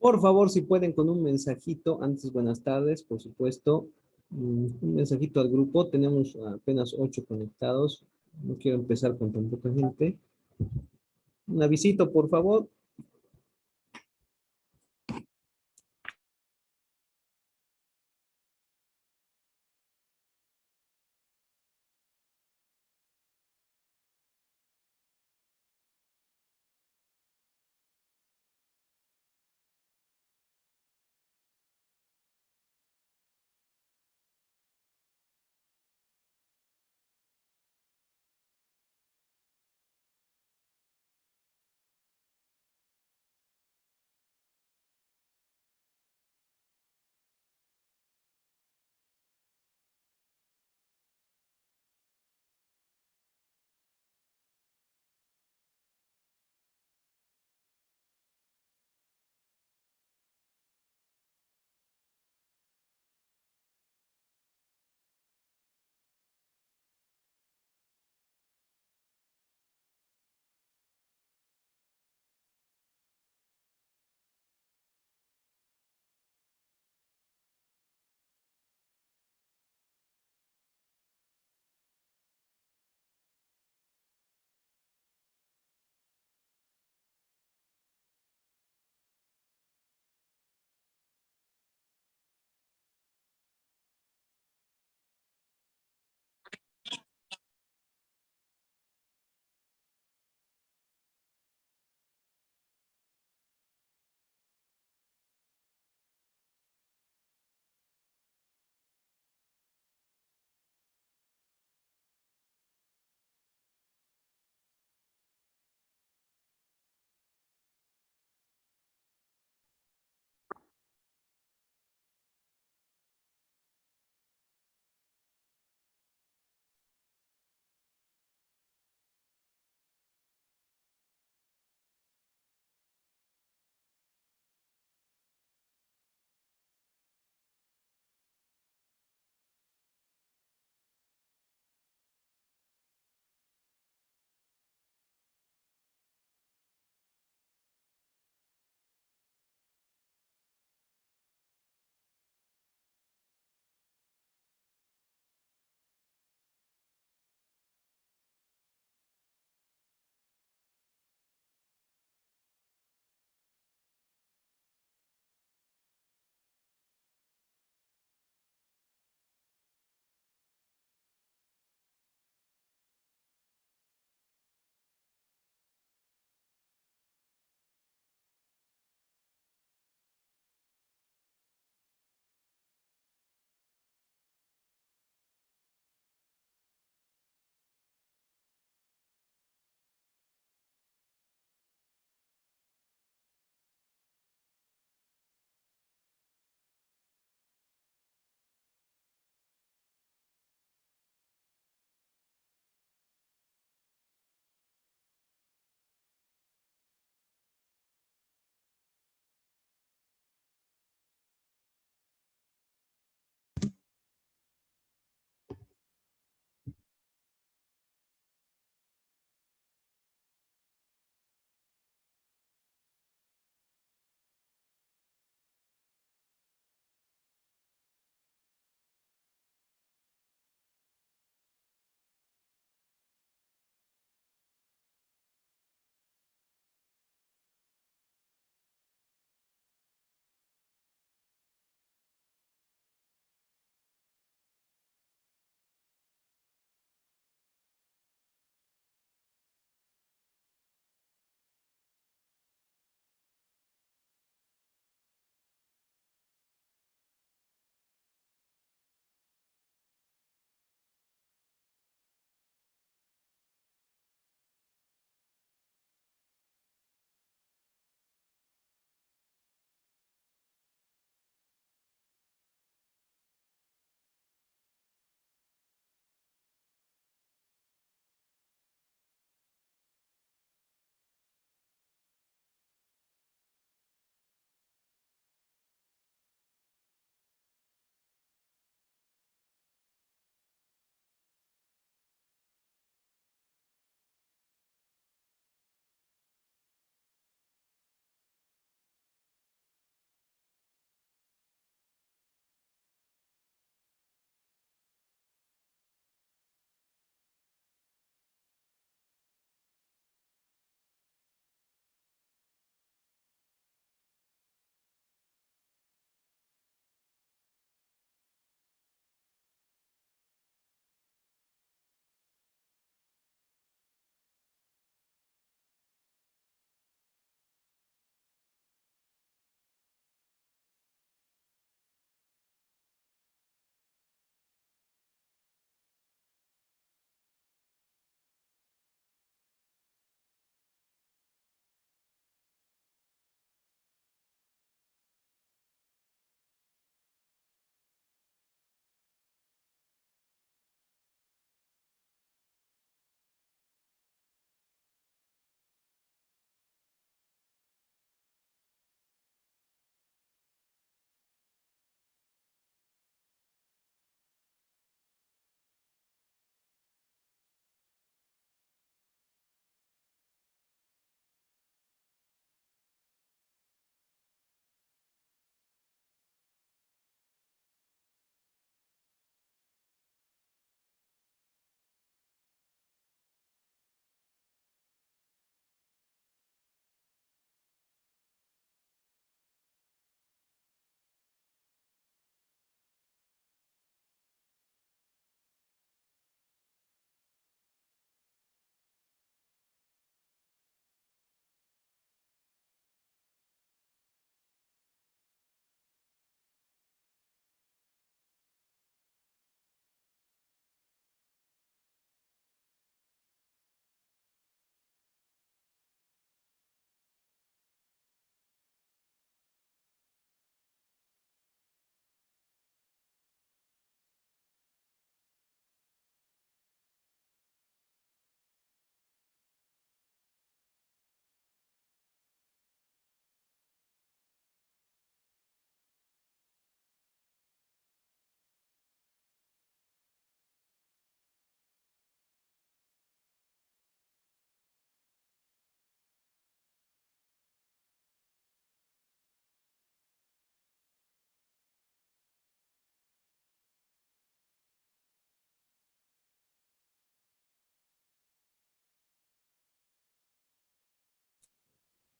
Por favor, si pueden con un mensajito, antes buenas tardes, por supuesto, un mensajito al grupo. Tenemos apenas 8 conectados. No quiero empezar con tan poca gente. Un avisito, por favor.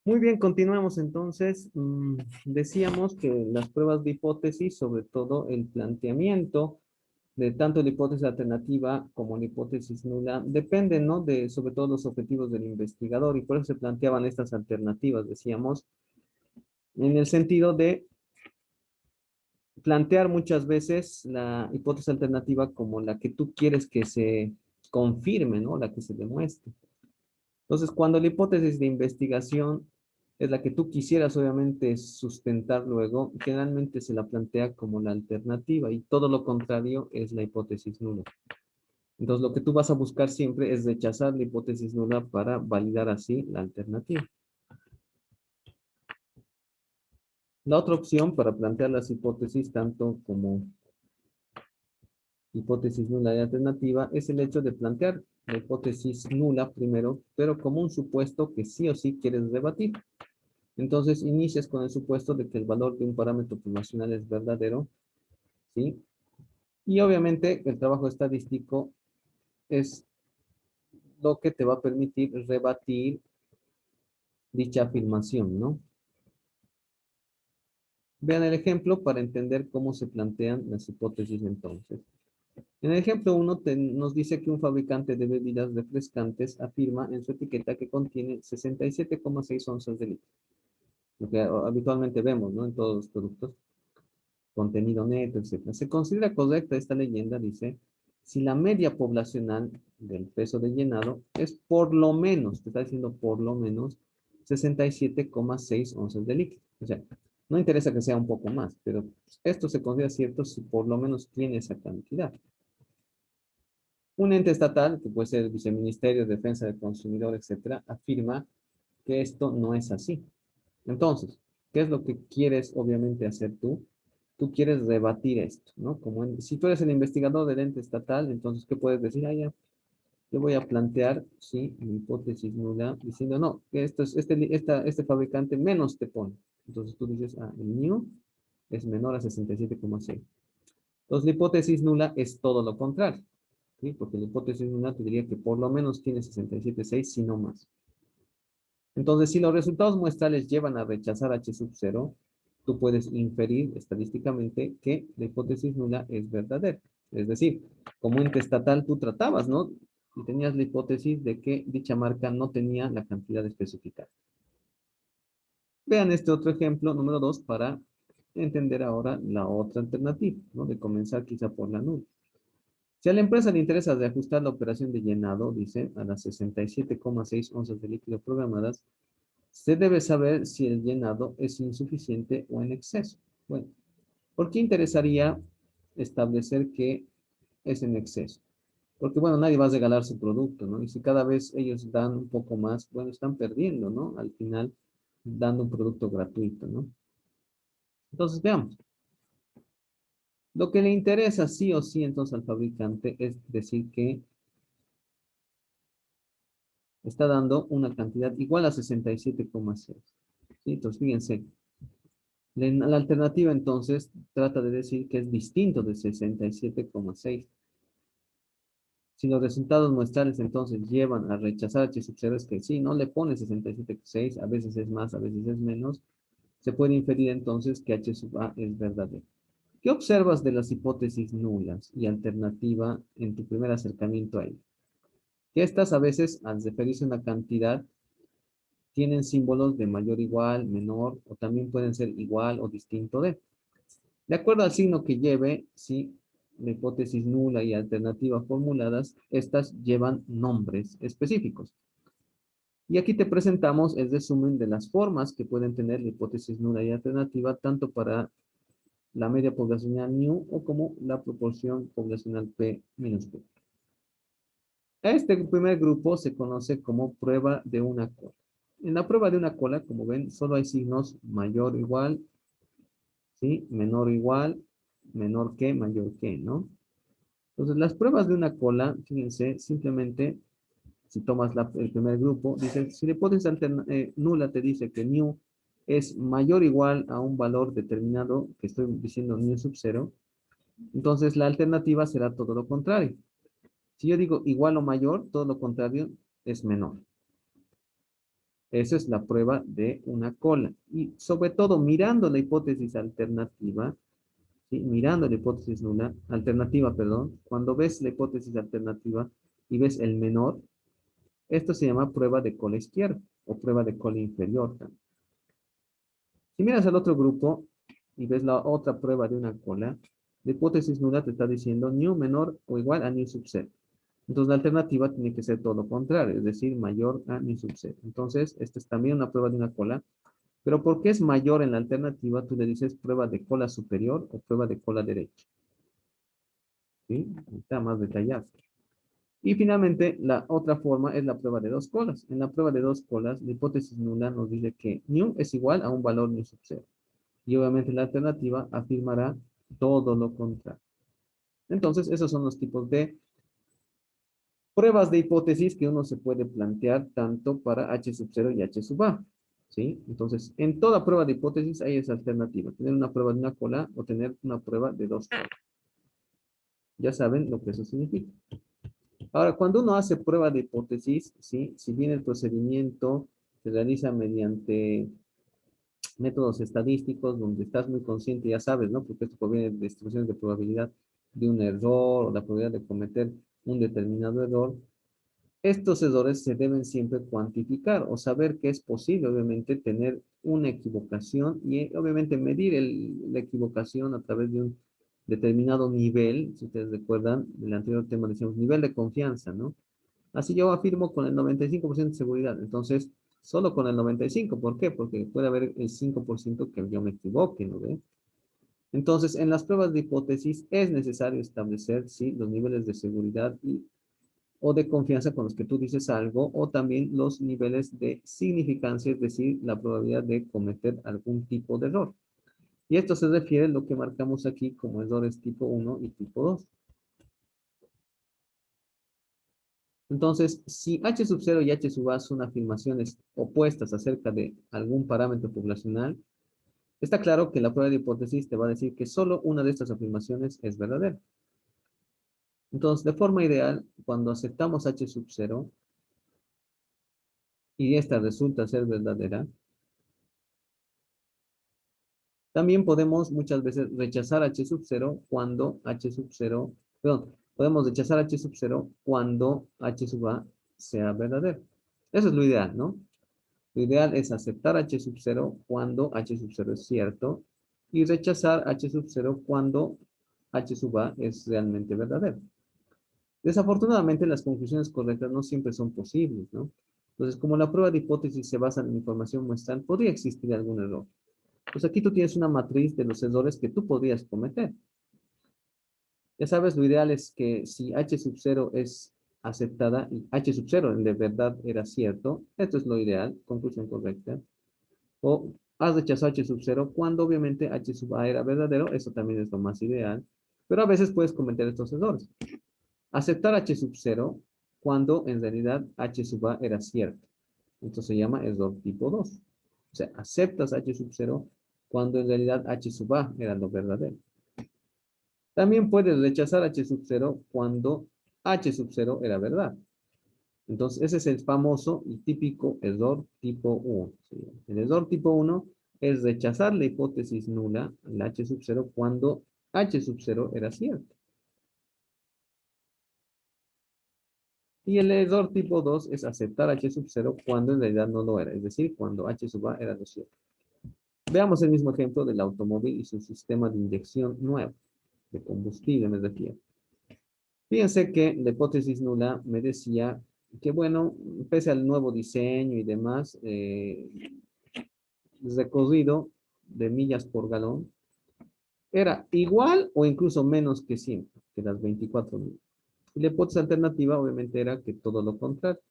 Muy bien, continuamos entonces. Decíamos que las pruebas de hipótesis, sobre todo el planteamiento de tanto la hipótesis alternativa como la hipótesis nula, dependen, ¿no? De sobre todo los objetivos del investigador y por eso se planteaban estas alternativas, decíamos, en el sentido de plantear muchas veces la hipótesis alternativa como la que tú quieres que se confirme, ¿no? La que se demuestre. Entonces, cuando la hipótesis de investigación es la que tú quisieras obviamente sustentar luego, generalmente se la plantea como la alternativa y todo lo contrario es la hipótesis nula. Entonces, lo que tú vas a buscar siempre es rechazar la hipótesis nula para validar así la alternativa. La otra opción para plantear las hipótesis, tanto como hipótesis nula y alternativa, es el hecho de plantear la hipótesis nula primero, pero como un supuesto que sí o sí quieres debatir. Entonces, inicias con el supuesto de que el valor de un parámetro poblacional es verdadero, ¿sí? Y obviamente el trabajo estadístico es lo que te va a permitir rebatir dicha afirmación, ¿no? Vean el ejemplo para entender cómo se plantean las hipótesis entonces. En el ejemplo 1 nos dice que un fabricante de bebidas refrescantes afirma en su etiqueta que contiene 67,6 onzas de litro. Lo que habitualmente vemos, ¿no? En todos los productos. Contenido neto, etcétera. Se considera correcta esta leyenda, dice, si la media poblacional del peso de llenado es por lo menos, te está diciendo por lo menos, 67,6 onzas de líquido. O sea, no interesa que sea un poco más, pero esto se considera cierto si por lo menos tiene esa cantidad. Un ente estatal, que puede ser el Viceministerio de Defensa del Consumidor, etcétera, afirma que esto no es así. Entonces, ¿qué es lo que quieres obviamente hacer tú? Tú quieres rebatir esto, ¿no? Si tú eres el investigador del ente estatal, entonces, ¿qué puedes decir? Ah, ya, yo voy a plantear, sí, mi hipótesis nula, diciendo, no, que este fabricante menos te pone. Entonces tú dices, ah, el mío es menor a 67,6. Entonces, la hipótesis nula es todo lo contrario, ¿sí? Porque la hipótesis nula te diría que por lo menos tiene 67,6, si no más. Entonces, si los resultados muestrales llevan a rechazar H sub 0, tú puedes inferir estadísticamente que la hipótesis nula es verdadera. Es decir, como ente estatal tú tratabas, ¿no? Y tenías la hipótesis de que dicha marca no tenía la cantidad especificada. Vean este otro ejemplo, número 2, para entender ahora la otra alternativa, ¿no? De comenzar quizá por la nula. Si a la empresa le interesa reajustar la operación de llenado, dice, a las 67,6 onzas de líquido programadas, se debe saber si el llenado es insuficiente o en exceso. Bueno, ¿por qué interesaría establecer que es en exceso? Porque, bueno, nadie va a regalar su producto, ¿no? Y si cada vez ellos dan un poco más, bueno, están perdiendo, ¿no? Al final, dando un producto gratuito, ¿no? Entonces, veamos. Lo que le interesa sí o sí entonces al fabricante es decir que está dando una cantidad igual a 67,6. ¿Sí? Entonces, fíjense, la alternativa entonces trata de decir que es distinto de 67,6. Si los resultados muestrales entonces llevan a rechazar H sub 0, es que sí, no le pone 67,6, a veces es más, a veces es menos, se puede inferir entonces que H sub A es verdadero. ¿Qué observas de las hipótesis nulas y alternativa en tu primer acercamiento a ello? Que estas a veces, al referirse a una cantidad, tienen símbolos de mayor igual, menor, o también pueden ser igual o distinto de. De acuerdo al signo que lleve, si la hipótesis nula y alternativa formuladas, estas llevan nombres específicos. Y aquí te presentamos el resumen de las formas que pueden tener la hipótesis nula y alternativa, tanto para la media poblacional nu o como la proporción poblacional P menos P. Este primer grupo se conoce como prueba de una cola. En la prueba de una cola, como ven, solo hay signos mayor o igual, ¿sí? Menor o igual, menor que, mayor que, ¿no? Entonces, las pruebas de una cola, fíjense, simplemente, si tomas el primer grupo, dice, si la hipótesis nula te dice que mu es mayor o igual a un valor determinado, que estoy diciendo mu sub 0, entonces la alternativa será todo lo contrario. Si yo digo igual o mayor, todo lo contrario es menor. Esa es la prueba de una cola. Y sobre todo, mirando la hipótesis alternativa, ¿sí? Mirando la hipótesis nula, alternativa, perdón, cuando ves la hipótesis alternativa y ves el menor, esto se llama prueba de cola izquierda o prueba de cola inferior también. Si miras al otro grupo y ves la otra prueba de una cola, la hipótesis nula te está diciendo nu menor o igual a nu sub 0. Entonces la alternativa tiene que ser todo lo contrario, es decir, mayor a nu sub 0. Entonces, esta es también una prueba de una cola, pero porque es mayor en la alternativa, tú le dices prueba de cola superior o prueba de cola derecha. ¿Sí? Está más detallado. Y finalmente, la otra forma es la prueba de dos colas. En la prueba de dos colas, la hipótesis nula nos dice que nu es igual a un valor nu sub 0. Y obviamente la alternativa afirmará todo lo contrario. Entonces, esos son los tipos de pruebas de hipótesis que uno se puede plantear tanto para H sub 0 y H sub A. ¿Sí? Entonces, en toda prueba de hipótesis hay esa alternativa. Tener una prueba de una cola o tener una prueba de dos colas. Ya saben lo que eso significa. Ahora, cuando uno hace prueba de hipótesis, ¿sí? Si bien el procedimiento se realiza mediante métodos estadísticos donde estás muy consciente, ya sabes, ¿no? Porque esto proviene de distribuciones de probabilidad de un error o la probabilidad de cometer un determinado error. Estos errores se deben siempre cuantificar o saber que es posible, obviamente, tener una equivocación y obviamente medir la equivocación a través de un determinado nivel, si ustedes recuerdan, del anterior tema decíamos nivel de confianza, ¿no? Así yo afirmo con el 95% de seguridad. Entonces, solo con el 95%. ¿Por qué? Porque puede haber el 5% que yo me equivoque, ¿no ve? Entonces, en las pruebas de hipótesis es necesario establecer, sí, los niveles de seguridad o de confianza con los que tú dices algo, o también los niveles de significancia, es decir, la probabilidad de cometer algún tipo de error. Y esto se refiere a lo que marcamos aquí como errores tipo 1 y tipo 2. Entonces, si H sub 0 y H sub A son afirmaciones opuestas acerca de algún parámetro poblacional, está claro que la prueba de hipótesis te va a decir que solo una de estas afirmaciones es verdadera. Entonces, de forma ideal, cuando aceptamos H sub 0 y esta resulta ser verdadera, también podemos muchas veces rechazar H sub 0 cuando H sub 0, perdón, podemos rechazar H sub 0 cuando H sub A sea verdadero. Eso es lo ideal, ¿no? Lo ideal es aceptar H sub 0 cuando H sub 0 es cierto y rechazar H sub 0 cuando H sub A es realmente verdadero. Desafortunadamente, las conclusiones correctas no siempre son posibles, ¿no? Entonces, como la prueba de hipótesis se basa en información muestral, podría existir algún error. Pues aquí tú tienes una matriz de los errores que tú podrías cometer. Ya sabes, lo ideal es que si H sub 0 es aceptada y H sub 0 de verdad era cierto, esto es lo ideal, conclusión correcta. O has rechazado H sub 0 cuando obviamente H sub A era verdadero, eso también es lo más ideal. Pero a veces puedes cometer estos errores. Aceptar H sub 0 cuando en realidad H sub A era cierto. Esto se llama error tipo 2. O sea, aceptas H sub 0 cuando en realidad H sub A era lo verdadero. También puedes rechazar H sub 0 cuando H sub 0 era verdad. Entonces, ese es el famoso y típico error tipo 1. ¿Sí? El error tipo 1 es rechazar la hipótesis nula, la H sub 0, cuando H sub 0 era cierto. Y el error tipo 2 es aceptar H sub 0 cuando en realidad no lo era, es decir, cuando H sub A era lo cierto. Veamos el mismo ejemplo del automóvil y su sistema de inyección nuevo, de combustible me refiero. Fíjense que la hipótesis nula me decía que, bueno, pese al nuevo diseño y demás, el recorrido de millas por galón era igual o incluso menos que siempre, que las 24 millas. Y la hipótesis alternativa obviamente era que todo lo contrario.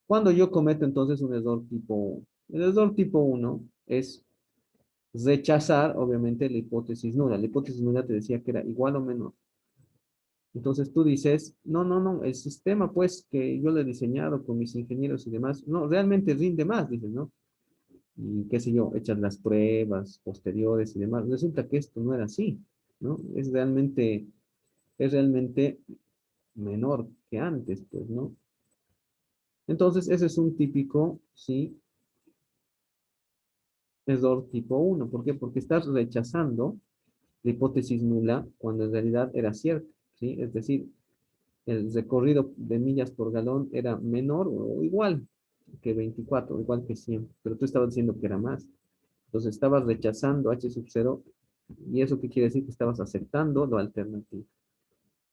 Cuando yo cometo entonces un error tipo 1, el error tipo 1 es rechazar obviamente la hipótesis nula. La hipótesis nula te decía que era igual o menor. Entonces tú dices, no, no, no, el sistema pues que yo le he diseñado con mis ingenieros y demás, no, realmente rinde más, dices, ¿no? Y qué sé yo, echas las pruebas posteriores y demás. Resulta que esto no era así, ¿no? Es realmente menor que antes, pues, ¿no? Entonces ese es un típico, ¿sí? error tipo uno. ¿Por qué? Porque estás rechazando la hipótesis nula cuando en realidad era cierta, ¿sí? Es decir, el recorrido de millas por galón era menor o igual que 24, igual que 100, pero tú estabas diciendo que era más. Entonces estabas rechazando H sub 0 y eso qué quiere decir que estabas aceptando lo alternativo.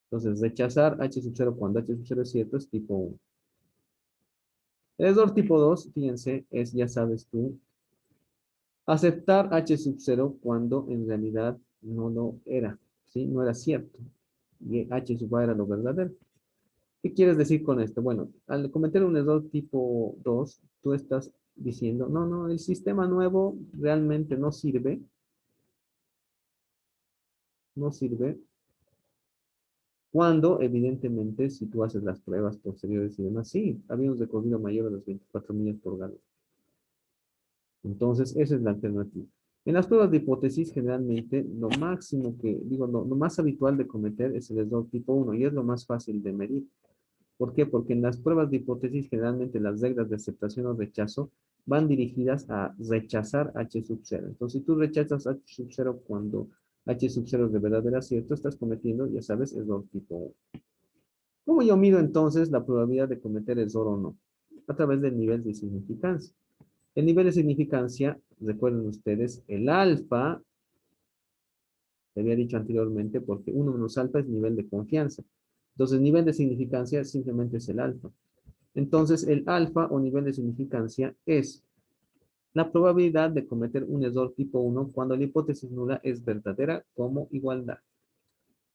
Entonces rechazar H sub 0 cuando H sub 0 es cierto es tipo uno. El error tipo 2, fíjense, es, ya sabes tú, aceptar H sub 0 cuando en realidad no lo era, ¿sí? No era cierto. Y H sub A era lo verdadero. ¿Qué quieres decir con esto? Bueno, al cometer un error tipo 2, tú estás diciendo, no, no, el sistema nuevo realmente no sirve, no sirve, cuando evidentemente si tú haces las pruebas posteriores y demás, sí, había un recorrido mayor de las 24 millas por galón. Entonces, esa es la alternativa. En las pruebas de hipótesis, generalmente, lo máximo que, digo, lo más habitual de cometer es el error tipo uno y es lo más fácil de medir. ¿Por qué? Porque en las pruebas de hipótesis, generalmente las reglas de aceptación o rechazo van dirigidas a rechazar H sub 0. Entonces, si tú rechazas H sub 0 cuando H sub 0 de verdad era cierto, estás cometiendo, ya sabes, error tipo uno. ¿Cómo yo mido entonces la probabilidad de cometer error o no? A través del nivel de significancia. El nivel de significancia, recuerden ustedes, el alfa, te había dicho anteriormente, porque 1 menos alfa es nivel de confianza. Entonces, el nivel de significancia simplemente es el alfa. Entonces, el alfa o nivel de significancia es la probabilidad de cometer un error tipo uno cuando la hipótesis nula es verdadera como igualdad.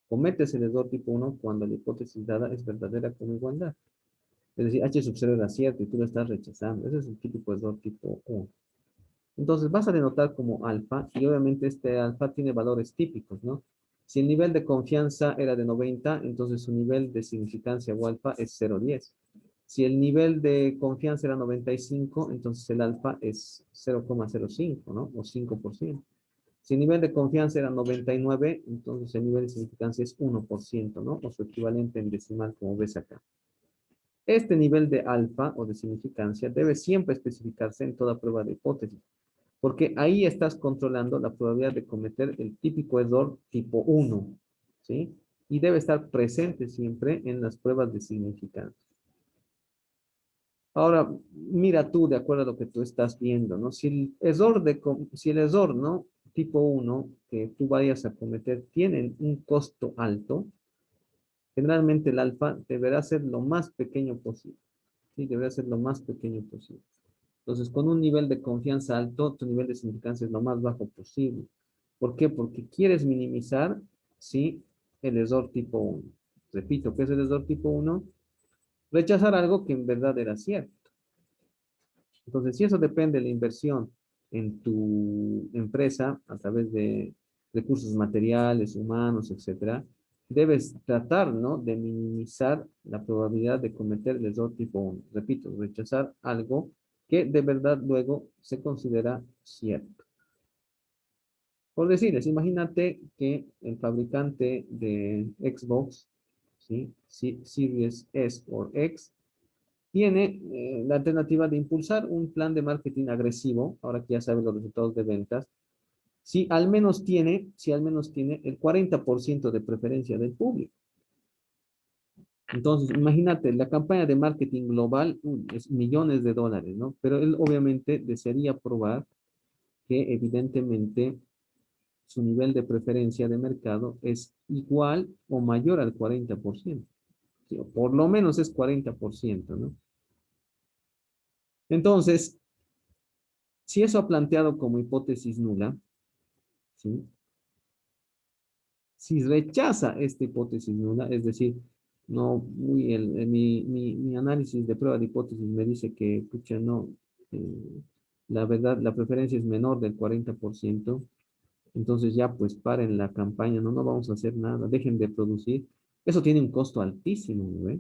Cometes el error tipo uno cuando la hipótesis dada es verdadera como igualdad. Es decir, H sub 0 era cierto y tú lo estás rechazando. Ese es el típico error tipo uno. Entonces vas a denotar como alfa y obviamente este alfa tiene valores típicos, ¿no? Si el nivel de confianza era de 90, entonces su nivel de significancia o alfa es 0,10. Si el nivel de confianza era 95, entonces el alfa es 0,05, ¿no? O 5%. Si el nivel de confianza era 99, entonces el nivel de significancia es 1%, ¿no? O su equivalente en decimal, como ves acá. Este nivel de alfa o de significancia debe siempre especificarse en toda prueba de hipótesis, porque ahí estás controlando la probabilidad de cometer el típico error tipo uno, ¿sí? Y debe estar presente siempre en las pruebas de significancia. Ahora, mira tú, de acuerdo a lo que tú estás viendo, ¿no? Si el error, ¿no? Tipo uno que tú vayas a cometer tiene un costo alto, generalmente el alfa deberá ser lo más pequeño posible, ¿sí? Deberá ser lo más pequeño posible. Entonces, con un nivel de confianza alto, tu nivel de significancia es lo más bajo posible. ¿Por qué? Porque quieres minimizar, ¿sí? El error tipo uno. Repito, ¿qué es el error tipo uno? Rechazar algo que en verdad era cierto. Entonces, si eso depende de la inversión en tu empresa a través de recursos materiales, humanos, etcétera, debes tratar, ¿no? De minimizar la probabilidad de cometer el error tipo uno. Repito, rechazar algo que de verdad luego se considera cierto. Por decirles, imagínate que el fabricante de Xbox, ¿sí? Series S o X, tiene la alternativa de impulsar un plan de marketing agresivo, ahora que ya sabes los resultados de ventas, si al menos tiene el 40% de preferencia del público. Entonces, imagínate, la campaña de marketing global es millones de dólares, ¿no? Pero él obviamente desearía probar que evidentemente su nivel de preferencia de mercado es igual o mayor al 40%. ¿Sí? O por lo menos es 40%, ¿no? Entonces, si eso ha planteado como hipótesis nula, ¿sí? Si rechaza esta hipótesis nula, es decir, no, mi análisis de prueba de hipótesis me dice que, pucha, no, la verdad, la preferencia es menor del 40%, entonces ya pues paren la campaña, no vamos a hacer nada, dejen de producir. Eso tiene un costo altísimo, ¿no?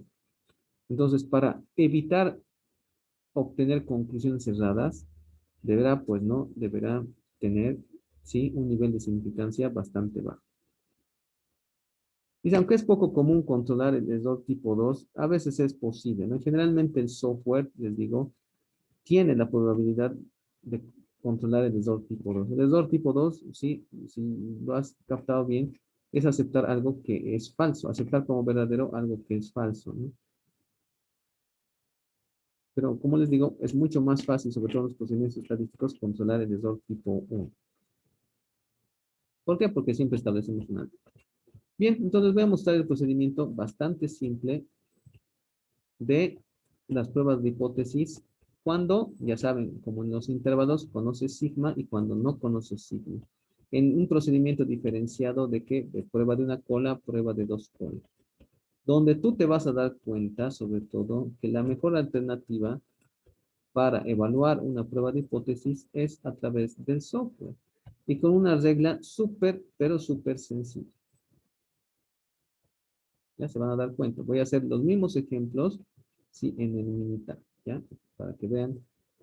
Entonces, para evitar obtener conclusiones cerradas, deberá tener, sí, un nivel de significancia bastante bajo. Dice, aunque es poco común controlar el error tipo 2, a veces es posible, ¿no? Generalmente el software, les digo, tiene la probabilidad de controlar el error tipo 2. El error tipo 2, sí, si lo has captado bien, es aceptar algo que es falso, aceptar como verdadero algo que es falso, ¿no? Pero como les digo, es mucho más fácil, sobre todo en los procedimientos estadísticos, controlar el error tipo 1. ¿Por qué? Porque siempre establecemos un alto. Bien, entonces voy a mostrar el procedimiento bastante simple de las pruebas de hipótesis cuando, ya saben, como en los intervalos, conoces sigma y cuando no conoces sigma. En un procedimiento diferenciado de que de prueba de una cola, prueba de dos colas. Donde tú te vas a dar cuenta, sobre todo, que la mejor alternativa para evaluar una prueba de hipótesis es a través del software. Y con una regla súper, pero súper sencilla. Ya se van a dar cuenta. Voy a hacer los mismos ejemplos, sí, en el Minitab, ¿ya? Para que vean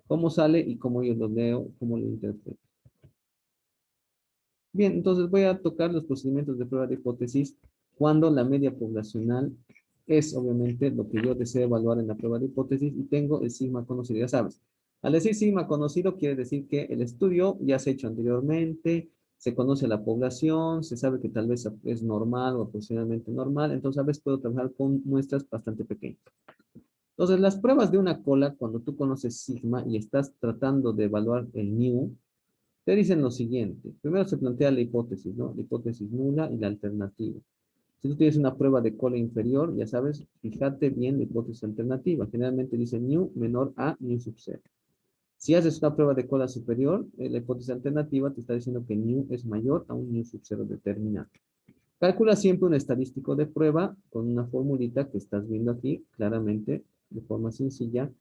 cómo sale y cómo yo lo leo, cómo lo interpreto. Bien, entonces voy a tocar los procedimientos de prueba de hipótesis cuando la media poblacional es obviamente lo que yo deseo evaluar en la prueba de hipótesis y tengo el sigma conocido, ya sabes. Al decir sigma conocido quiere decir que el estudio ya se ha hecho anteriormente, se conoce la población, se sabe que tal vez es normal o aproximadamente normal, entonces a veces puedo trabajar con muestras bastante pequeñas. Entonces, las pruebas de una cola, cuando tú conoces sigma y estás tratando de evaluar el mu, te dicen lo siguiente. Primero se plantea la hipótesis, ¿no? La hipótesis nula y la alternativa. Si tú tienes una prueba de cola inferior, ya sabes, fíjate bien la hipótesis alternativa. Generalmente dice mu menor a mu sub 0. Si haces una prueba de cola superior, la hipótesis alternativa te está diciendo que mu es mayor a un mu sub 0 determinado. Calcula siempre un estadístico de prueba con una formulita que estás viendo aquí claramente de forma sencilla.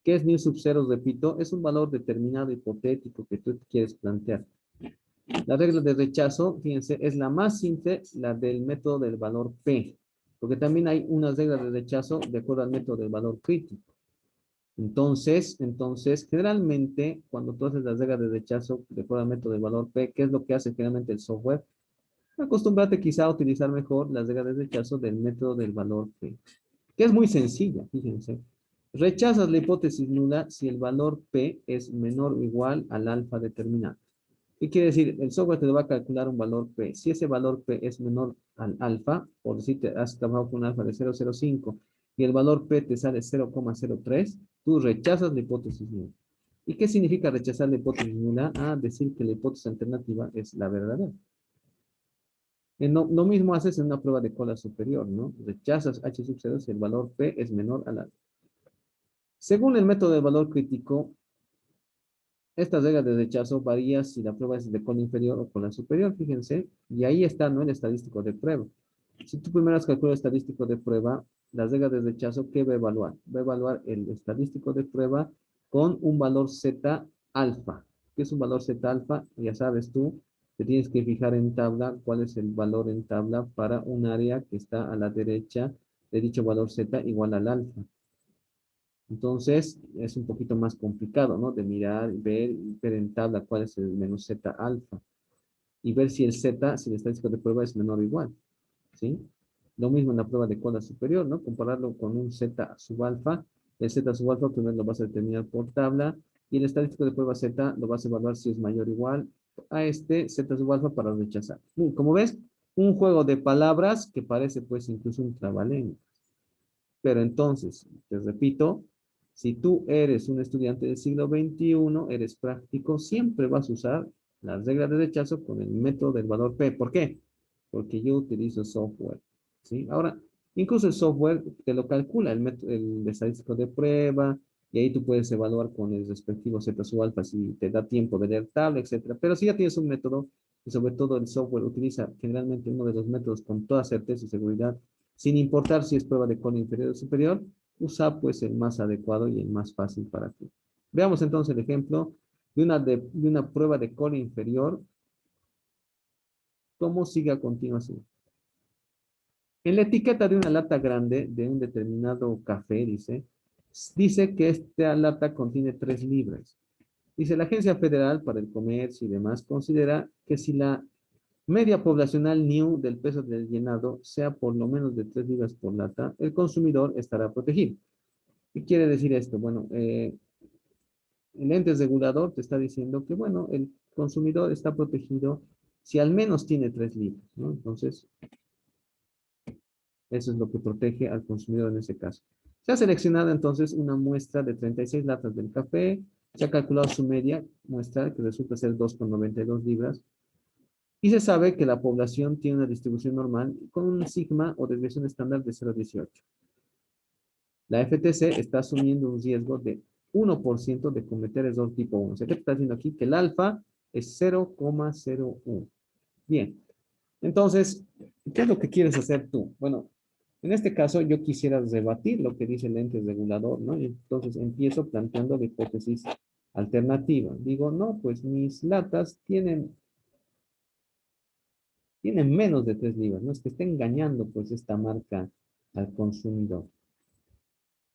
¿Qué es mu sub 0? Repito, es un valor determinado hipotético que tú quieres plantear. La regla de rechazo, fíjense, es la más simple, la del método del valor P, porque también hay unas reglas de rechazo de acuerdo al método del valor crítico. Entonces, generalmente, cuando tú haces las reglas de rechazo de acuerdo al método del valor P, ¿qué es lo que hace generalmente el software? Acostúmbrate quizá a utilizar mejor las reglas de rechazo del método del valor P, que es muy sencilla, fíjense. Rechazas la hipótesis nula si el valor P es menor o igual al alfa determinado. ¿Qué quiere decir? El software te va a calcular un valor P. Si ese valor P es menor al alfa, por decir, te has trabajado con un alfa de 0,05 y el valor P te sale 0,03, tú rechazas la hipótesis nula. ¿Y qué significa rechazar la hipótesis nula? Ah, decir que la hipótesis alternativa es la verdadera. Lo mismo haces en una prueba de cola superior, ¿no? Rechazas H sub 0 si el valor P es menor al alfa. Según el método de valor crítico, esta regla de rechazo varía si la prueba es de cola inferior o cola superior, fíjense, y ahí está, ¿no? El estadístico de prueba. Si tú primero has calculado el estadístico de prueba, la regla de rechazo, ¿qué va a evaluar? Va a evaluar el estadístico de prueba con un valor Z alfa. ¿Qué es un valor Z alfa? Ya sabes tú, te tienes que fijar en tabla cuál es el valor en tabla para un área que está a la derecha de dicho valor Z igual al alfa. Entonces, es un poquito más complicado, ¿no? De mirar, ver en tabla cuál es el menos Z alfa. Y ver si el Z, si el estadístico de prueba es menor o igual, ¿sí? Lo mismo en la prueba de cola superior, ¿no? Compararlo con un Z sub alfa. El Z sub alfa primero lo vas a determinar por tabla y el estadístico de prueba Z lo vas a evaluar si es mayor o igual a este Z sub alfa para rechazar. Como ves, un juego de palabras que parece pues incluso un trabalengua. Pero entonces, te repito, si tú eres un estudiante del siglo XXI, eres práctico, siempre vas a usar las reglas de rechazo con el método del valor P. ¿Por qué? Porque yo utilizo software, ¿sí? Ahora, incluso el software te lo calcula, el estadístico de prueba, y ahí tú puedes evaluar con el respectivo Z sub alfa si te da tiempo de leer tabla, etcétera. Pero si ya tienes un método, y sobre todo el software utiliza generalmente uno de los métodos con toda certeza y seguridad, sin importar si es prueba de cola inferior o superior, usa pues el más adecuado y el más fácil para ti. Veamos entonces el ejemplo de una prueba de cola inferior. ¿Cómo sigue a continuación? En la etiqueta de una lata grande de un determinado café, dice que esta lata contiene 3 libras. Dice, la Agencia Federal para el Comercio y demás considera que si la media poblacional new del peso del llenado sea por lo menos de 3 libras por lata, el consumidor estará protegido. ¿Qué quiere decir esto? Bueno, el ente regulador te está diciendo que, bueno, el consumidor está protegido si al menos tiene 3 libras, ¿no? Entonces, eso es lo que protege al consumidor en ese caso. Se ha seleccionado entonces una muestra de 36 latas del café, se ha calculado su media muestra, que resulta ser 2,92 libras, y se sabe que la población tiene una distribución normal con un sigma o desviación estándar de 0,18. La FTC está asumiendo un riesgo de 1% de cometer error tipo 1. O sea, ¿qué está diciendo aquí? Que el alfa es 0,01. Bien. Entonces, ¿qué es lo que quieres hacer tú? Bueno, en este caso yo quisiera rebatir lo que dice el ente regulador, ¿no? Entonces empiezo planteando la hipótesis alternativa. Digo, no, pues mis latas tienen menos de 3 libras, no es que esté engañando pues esta marca al consumidor.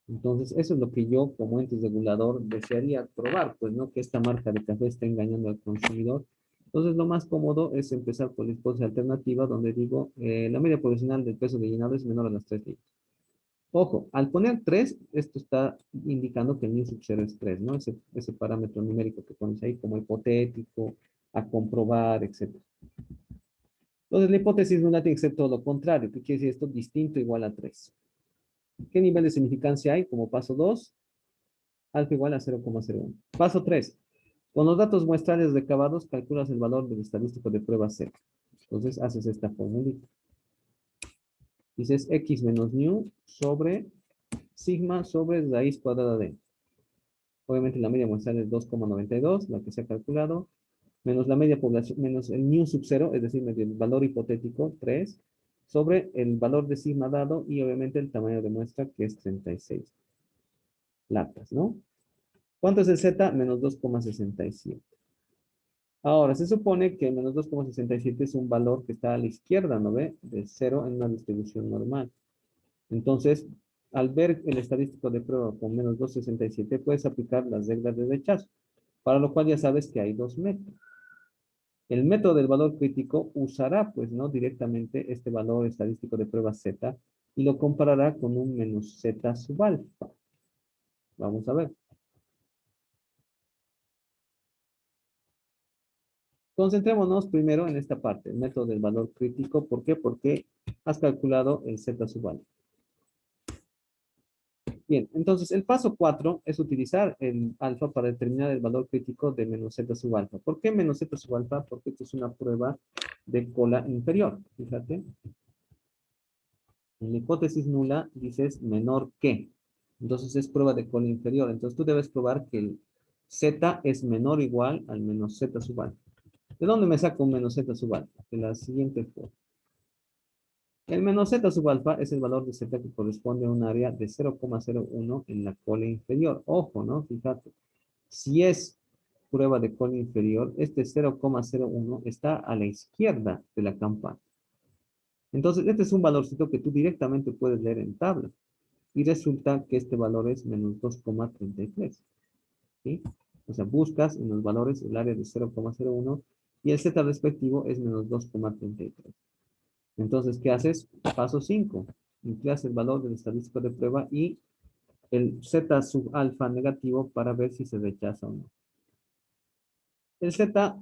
Entonces, eso es lo que yo como ente regulador desearía probar, pues no que esta marca de café está engañando al consumidor. Entonces, lo más cómodo es empezar por la hipótesis alternativa, donde digo, la media poblacional del peso de llenado es menor a las 3 libras. Ojo, al poner 3, esto está indicando que el mu sub 0 es 3, ¿no? Ese parámetro numérico que pones ahí como hipotético, a comprobar, etcétera. Entonces, la hipótesis nula tiene que ser todo lo contrario. ¿Qué quiere decir esto? Distinto igual a 3. ¿Qué nivel de significancia hay? Como paso 2, alfa igual a 0,01. Paso 3. Con los datos muestrales recabados, calculas el valor del estadístico de prueba C. Entonces, haces esta formulita. Dices x menos nu sobre sigma sobre raíz cuadrada de. Obviamente la media muestral es 2,92, la que se ha calculado, menos la media población, menos el nu sub 0, es decir, el valor hipotético, 3, sobre el valor de sigma dado y obviamente el tamaño de muestra, que es 36 latas, ¿no? ¿Cuánto es el z? Menos 2,67. Ahora, se supone que menos 2,67 es un valor que está a la izquierda, ¿no ve? De 0 en una distribución normal. Entonces, al ver el estadístico de prueba con menos 2,67, puedes aplicar las reglas de rechazo, para lo cual ya sabes que hay dos métodos. El método del valor crítico usará, pues, ¿no? Directamente este valor estadístico de prueba z y lo comparará con un menos z sub alfa. Vamos a ver. Concentrémonos primero en esta parte, el método del valor crítico. ¿Por qué? Porque has calculado el z sub alfa. Bien, entonces el paso 4 es utilizar el alfa para determinar el valor crítico de menos z sub alfa. ¿Por qué menos z sub alfa? Porque esto es una prueba de cola inferior. Fíjate. En la hipótesis nula dices menor que. Entonces es prueba de cola inferior. Entonces tú debes probar que el z es menor o igual al menos z sub alfa. ¿De dónde me saco un menos z sub alfa? De la siguiente forma. El menos z sub alfa es el valor de z que corresponde a un área de 0,01 en la cola inferior. Ojo, ¿no? Fíjate. Si es prueba de cola inferior, este 0,01 está a la izquierda de la campana. Entonces, este es un valorcito que tú directamente puedes leer en tabla. Y resulta que este valor es menos 2,33. ¿Sí? O sea, buscas en los valores el área de 0,01 y el z respectivo es menos 2,33. Entonces, ¿qué haces? Paso 5. Empleas el valor del estadístico de prueba y el z sub alfa negativo para ver si se rechaza o no. El z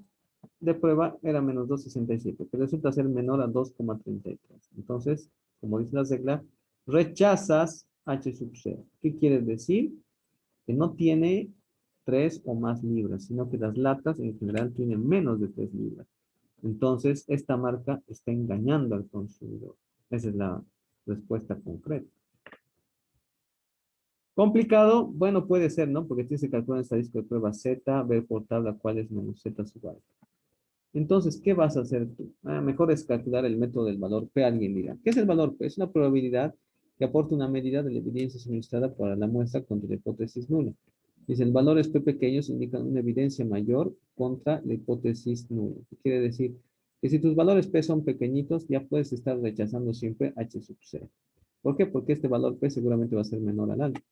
de prueba era menos 2,67, que resulta ser menor a 2,33. Entonces, como dice la regla, rechazas h sub 0. ¿Qué quiere decir? Que no tiene 3 o más libras, sino que las latas en general tienen menos de 3 libras. Entonces, esta marca está engañando al consumidor. Esa es la respuesta concreta. Complicado, bueno, puede ser, ¿no? Porque tienes que calcular el estadístico de prueba Z, ver por tabla cuál es menos Z sub alfa. Entonces, ¿qué vas a hacer tú? Mejor es calcular el método del valor P. Alguien dirá, ¿qué es el valor P? Es una probabilidad que aporta una medida de la evidencia suministrada para la muestra contra la hipótesis nula. Dice, el valores P pequeños indican una evidencia mayor contra la hipótesis nula. ¿Qué quiere decir? Que si tus valores P son pequeñitos, ya puedes estar rechazando siempre H sub 0. ¿Por qué? Porque este valor P seguramente va a ser menor al alfa.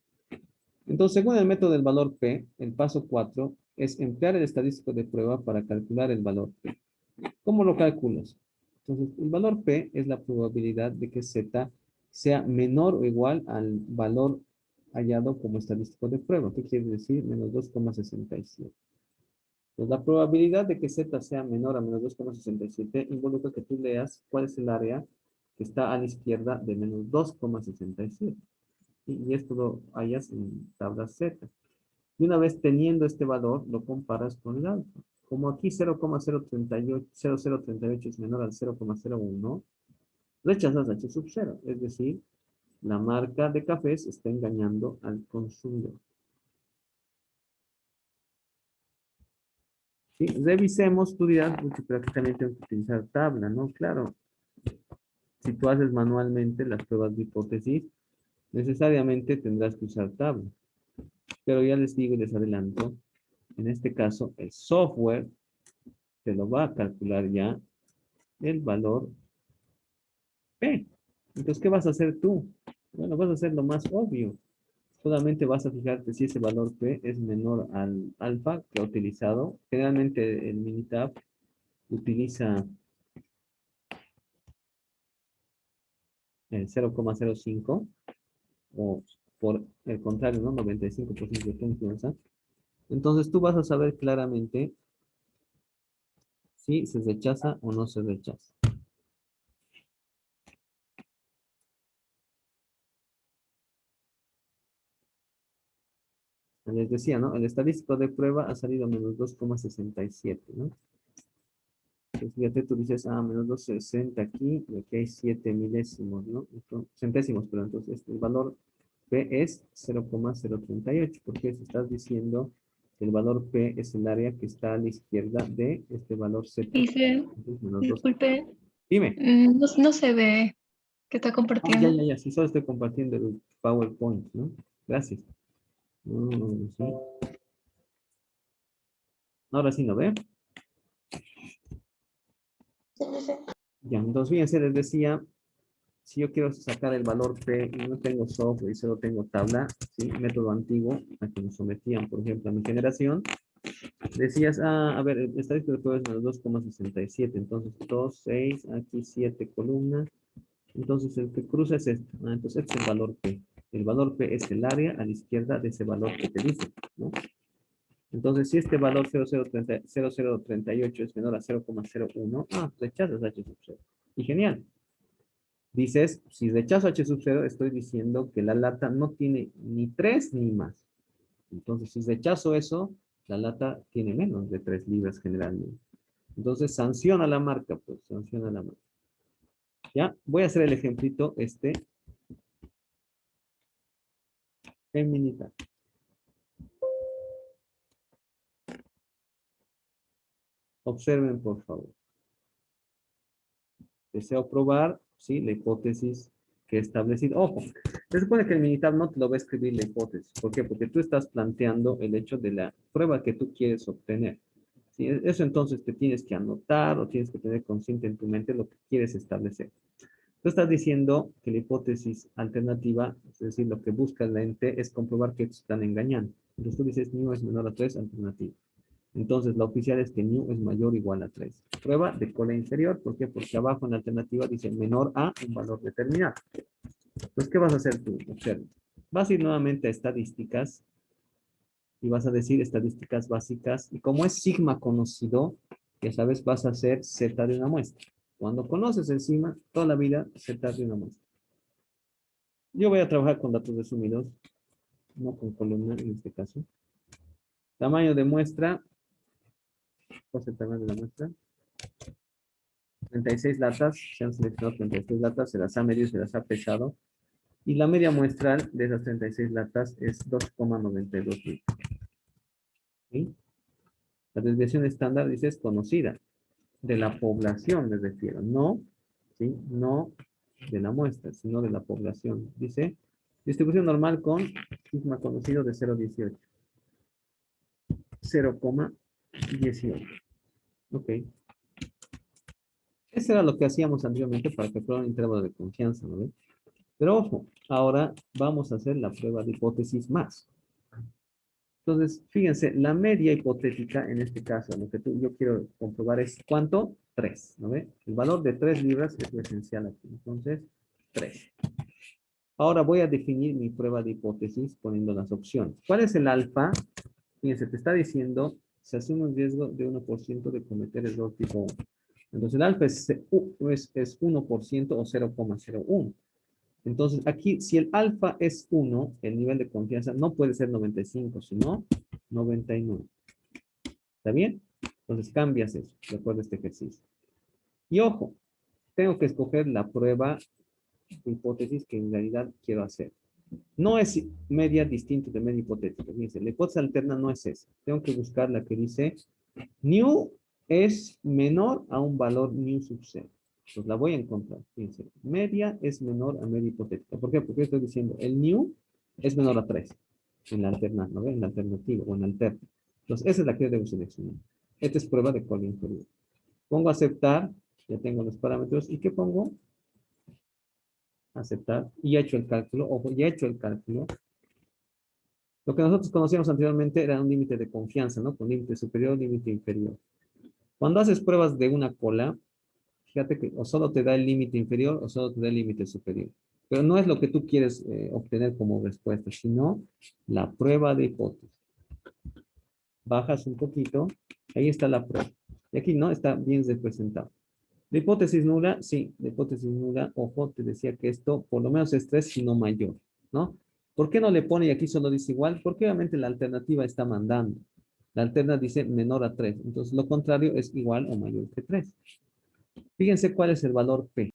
Entonces, según el método del valor P, el paso 4 es emplear el estadístico de prueba para calcular el valor P. ¿Cómo lo calculas? Entonces, el valor P es la probabilidad de que Z sea menor o igual al valor hallado como estadístico de prueba. ¿Qué quiere decir? Menos 2,67. Pues la probabilidad de que Z sea menor a menos 2,67 involucra que tú leas cuál es el área que está a la izquierda de menos 2,67. Y esto lo hallas en tabla Z. Y una vez teniendo este valor, lo comparas con el alfa. Como aquí 0,038 es menor al 0,01, rechazas H sub 0. Es decir, la marca de cafés está engañando al consumidor. ¿Sí? Revisemos, tú dirás, "Pucha, pero aquí también tengo que utilizar tabla", ¿no? Claro, si tú haces manualmente las pruebas de hipótesis, necesariamente tendrás que usar tabla. Pero ya les digo y les adelanto, en este caso, el software te lo va a calcular ya el valor P. Entonces, ¿qué vas a hacer tú? Bueno, vas a hacer lo más obvio. Solamente vas a fijarte si ese valor P es menor al alfa que ha utilizado. Generalmente el Minitab utiliza el 0,05 o por el contrario, ¿no? 95% de confianza. Entonces tú vas a saber claramente si se rechaza o no se rechaza. Les decía, ¿no? El estadístico de prueba ha salido menos 2,67, ¿no? Entonces, fíjate, tú dices, menos 2,60 aquí, y aquí hay 7 milésimos, ¿no? Entonces, centésimos, pero entonces el valor P es 0,038, porque si estás diciendo que el valor P es el área que está a la izquierda de este valor Z. Dice, Entonces, menos 2. disculpe, Dime. no, no se ve que está Ya, compartiendo. ya, ya, sí, solo estoy compartiendo el PowerPoint, ¿no? Gracias. Sí. Ahora sí, ¿no ve? Ya, entonces fíjense, les decía, si yo quiero sacar el valor P y no tengo software y solo tengo tabla, ¿sí? Método antiguo, a que nos sometían, por ejemplo, a mi generación, decías, a ver, el estadístico de prueba es menos 2,67, entonces 2, 6, aquí 7 columnas, entonces el que cruza es este, entonces este es el valor P. El valor P es el área a la izquierda de ese valor que te dice, ¿no? Entonces, si este valor 0038 es menor a 0,01, rechazas H sub 0. Y genial. Dices, si rechazo H sub 0, estoy diciendo que la lata no tiene ni 3 ni más. Entonces, si rechazo eso, la lata tiene menos de 3 libras generalmente. Entonces, sanciona la marca, pues, sanciona la marca. Ya, voy a hacer el ejemplito en Minitab. Observen, por favor. Deseo probar, ¿sí? La hipótesis que he establecido. Ojo, se supone que el Minitab no te lo va a escribir la hipótesis. ¿Por qué? Porque tú estás planteando el hecho de la prueba que tú quieres obtener. ¿Sí? Eso entonces te tienes que anotar o tienes que tener consciente en tu mente lo que quieres establecer. Tú estás diciendo que la hipótesis alternativa, es decir, lo que busca la ente es comprobar que te están engañando. Entonces tú dices, nu es menor a 3, alternativa. Entonces, la oficial es que nu es mayor o igual a 3. Prueba de cola inferior. ¿Por qué? Porque abajo en la alternativa dice menor a un valor determinado. Entonces, ¿qué vas a hacer tú? Observa. Vas a ir nuevamente a estadísticas y vas a decir estadísticas básicas. Y como es sigma conocido, ya sabes, vas a hacer z de una muestra. Cuando conoces el sigma, toda la vida z de una muestra. Yo voy a trabajar con datos resumidos, no con columna en este caso. Tamaño de muestra. ¿Cuál es el tamaño de la muestra? 36 latas, se han seleccionado 36 latas, se las ha medido, se las ha pesado, y la media muestral de esas 36 latas es 2,92 litros. ¿Sí? La desviación estándar, dice, es conocida, de la población me refiero, no, ¿sí? No de la muestra, sino de la población. Dice, distribución normal con sigma conocido de 0,18. 0,18. Ok. Eso era lo que hacíamos anteriormente para que fuera un intervalo de confianza, ¿no ves? Pero ojo, ahora vamos a hacer la prueba de hipótesis más. Entonces, fíjense, la media hipotética en este caso, lo que yo quiero comprobar es ¿cuánto? 3, ¿no ve? El valor de 3 libras es lo esencial aquí. Entonces, 3. Ahora voy a definir mi prueba de hipótesis poniendo las opciones. ¿Cuál es el alfa? Fíjense, te está diciendo, se asume un riesgo de 1% de cometer error tipo 1. Entonces el alfa es 1% o 0,01. Entonces aquí, si el alfa es 1, el nivel de confianza no puede ser 95, sino 99. ¿Está bien? Entonces cambias eso, de acuerdo a este ejercicio. Y ojo, tengo que escoger la prueba de hipótesis que en realidad quiero hacer. No es media distinta de media hipotética. Fíjense, la hipótesis alterna no es esa. Tengo que buscar la que dice nu es menor a un valor nu sub 0. Pues la voy a encontrar. Fíjense, media es menor a media hipotética. ¿Por qué? Porque estoy diciendo el nu es menor a 3 en la alternativa, ¿no? En la alternativa o en la alterna. Entonces, esa es la que debo seleccionar. Esta es prueba de cola inferior. Pongo aceptar, ya tengo los parámetros. ¿Y qué pongo? Aceptar. Y ya he hecho el cálculo. Ojo, ya he hecho el cálculo. Lo que nosotros conocíamos anteriormente era un límite de confianza, ¿no? Con límite superior, límite inferior. Cuando haces pruebas de una cola, fíjate que o solo te da el límite inferior o solo te da el límite superior. Pero no es lo que tú quieres obtener como respuesta, sino la prueba de hipótesis. Bajas un poquito, ahí está la prueba. Y aquí no está bien representado. La hipótesis nula, sí, la hipótesis nula, ojo, te decía que esto por lo menos es 3, sino mayor, ¿no? ¿Por qué no le pone y aquí solo dice igual? Porque obviamente la alternativa está mandando. La alternativa dice menor a 3. Entonces lo contrario es igual o mayor que 3. Fíjense cuál es el valor P.